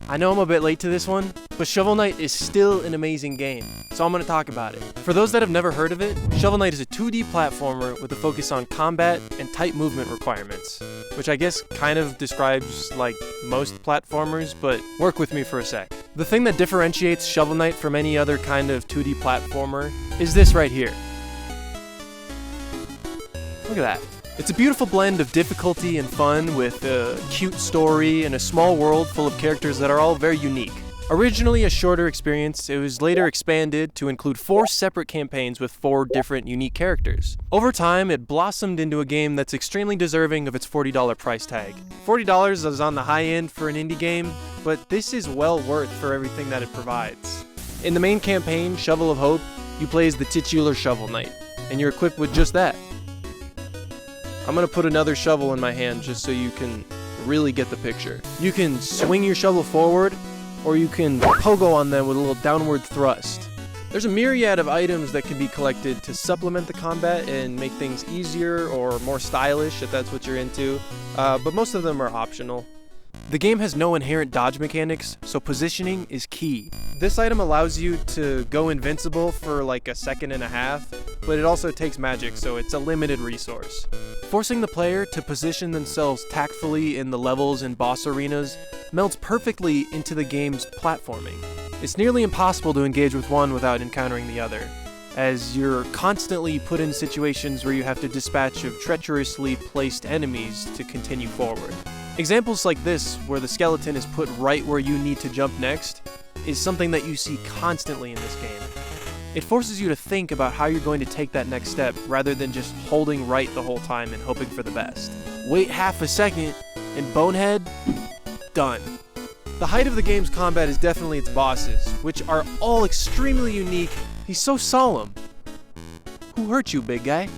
I know I'm a bit late to this one, but Shovel Knight is still an amazing game, so I'm going to talk about it. For those that have never heard of it, Shovel Knight is a 2D platformer with a focus on combat and tight movement requirements, which I guess kind of describes like most platformers, but work with me for a sec. The thing that differentiates Shovel Knight from any other kind of 2D platformer is this right here. Look at that. It's a beautiful blend of difficulty and fun with a cute story and a small world full of characters that are all very unique. Originally a shorter experience, it was later expanded to include 4 separate campaigns with 4 different unique characters. Over time, it blossomed into a game that's extremely deserving of its $40 price tag. $40 is on the high end for an indie game, but this is well worth for everything that it provides. In the main campaign, Shovel of Hope, you play as the titular Shovel Knight, and you're equipped with just that. I'm gonna put another shovel in my hand just so you can really get the picture. You can swing your shovel forward, or you can pogo on them with a little downward thrust. There's a myriad of items that can be collected to supplement the combat and make things easier or more stylish if that's what you're into, but most of them are optional. The game has no inherent dodge mechanics, so positioning is key. This item allows you to go invincible for like a second and a half, but it also takes magic, so it's a limited resource. Forcing the player to position themselves tactfully in the levels and boss arenas melts perfectly into the game's platforming. It's nearly impossible to engage with one without encountering the other, as you're constantly put in situations where you have to dispatch of treacherously placed enemies to continue forward. Examples like this, where the skeleton is put right where you need to jump next, is something that you see constantly in this game. It forces you to think about how you're going to take that next step, rather than just holding right the whole time and hoping for the best. Wait half a second, and bonehead, done. The height of the game's combat is definitely its bosses, which are all extremely unique. He's so solemn. Who hurt you, big guy?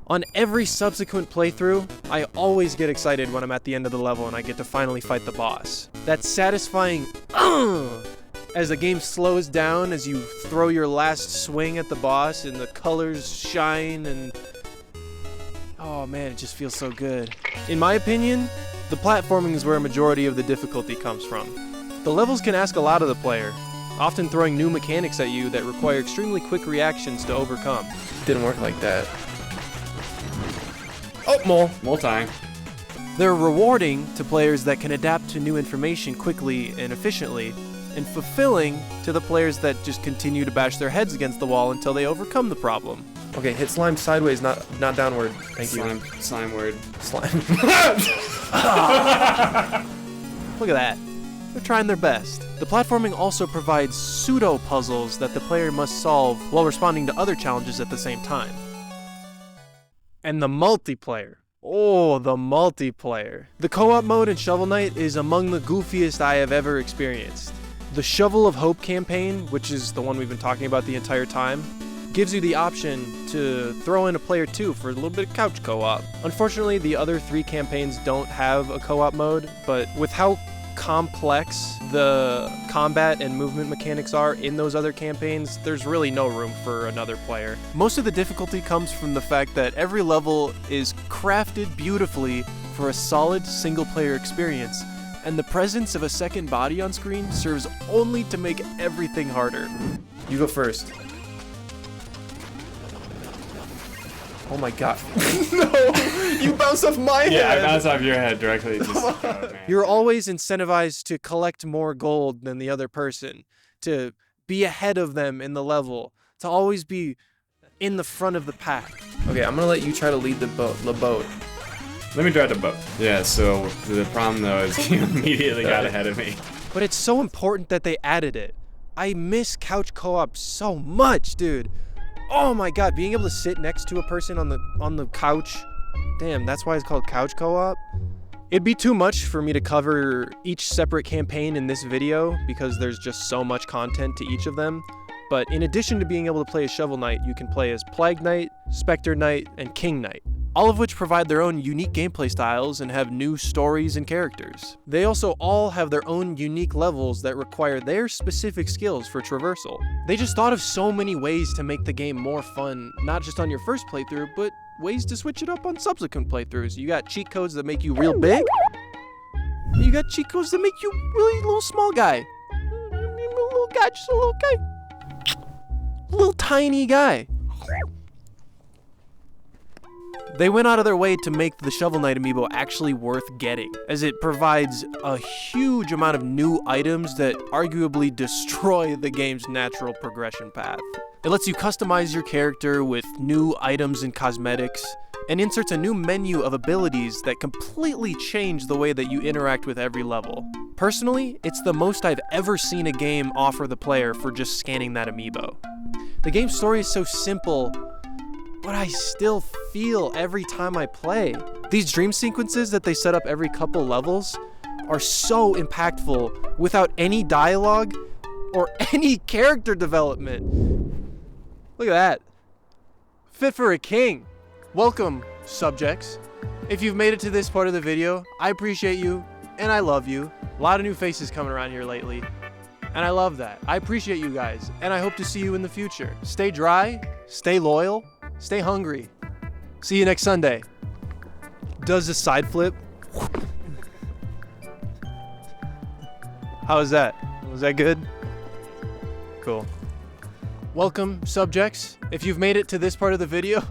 On every subsequent playthrough, I always get excited when I'm at the end of the level and I get to finally fight the boss. That satisfying as the game slows down as you throw your last swing at the boss and the colors shine and oh man, it just feels so good. In my opinion, the platforming is where a majority of the difficulty comes from. The levels can ask a lot of the player, often throwing new mechanics at you that require extremely quick reactions to overcome. Didn't work like that. Oh, mole time. They're rewarding to players that can adapt to new information quickly and efficiently, and fulfilling to the players that just continue to bash their heads against the wall until they overcome the problem. Okay, hit slime sideways, not downward. Thank you. Slime word. Slime. Look at that. They're trying their best. The platforming also provides pseudo-puzzles that the player must solve while responding to other challenges at the same time. And the multiplayer. Oh, the multiplayer. The co-op mode in Shovel Knight is among the goofiest I have ever experienced. The Shovel of Hope campaign, which is the one we've been talking about the entire time, gives you the option to throw in a player 2 for a little bit of couch co-op. Unfortunately, the other 3 campaigns don't have a co-op mode, but with how complex the combat and movement mechanics are in those other campaigns, there's really no room for another player. Most of the difficulty comes from the fact that every level is crafted beautifully for a solid single-player experience, and the presence of a second body on screen serves only to make everything harder. You go first. Oh my god. No! You bounced off my head! Yeah, I bounced off your head directly. You're always incentivized to collect more gold than the other person, to be ahead of them in the level, to always be in the front of the pack. Okay, I'm gonna let you try to lead the boat. Let me drive the boat. Yeah, so the problem though is you immediately got ahead of me. But it's so important that they added it. I miss couch co-op so much, dude. Oh my god, being able to sit next to a person on the couch. Damn, that's why it's called couch co-op. It'd be too much for me to cover each separate campaign in this video because there's just so much content to each of them. But in addition to being able to play as Shovel Knight, you can play as Plague Knight, Spectre Knight, and King Knight, all of which provide their own unique gameplay styles and have new stories and characters. They also all have their own unique levels that require their specific skills for traversal. They just thought of so many ways to make the game more fun, not just on your first playthrough, but ways to switch it up on subsequent playthroughs. You got cheat codes that make you real big, You got cheat codes that make you really little small guy. Little guy, just a little guy. Little tiny guy. They went out of their way to make the Shovel Knight amiibo actually worth getting, as it provides a huge amount of new items that arguably destroy the game's natural progression path. It lets you customize your character with new items and cosmetics, and inserts a new menu of abilities that completely change the way that you interact with every level. Personally, it's the most I've ever seen a game offer the player for just scanning that amiibo. The game's story is so simple, but I still feel every time I play. These dream sequences that they set up every couple levels are so impactful without any dialogue or any character development. Look at that. Fit for a king. Welcome, subjects. If you've made it to this part of the video, I appreciate you and I love you. A lot of new faces coming around here lately, and I love that. I appreciate you guys, and I hope to see you in the future. Stay dry, stay loyal, stay hungry. See you next Sunday. Does the side flip? How was that? Was that good? Cool. Welcome, subjects. If you've made it to this part of the video,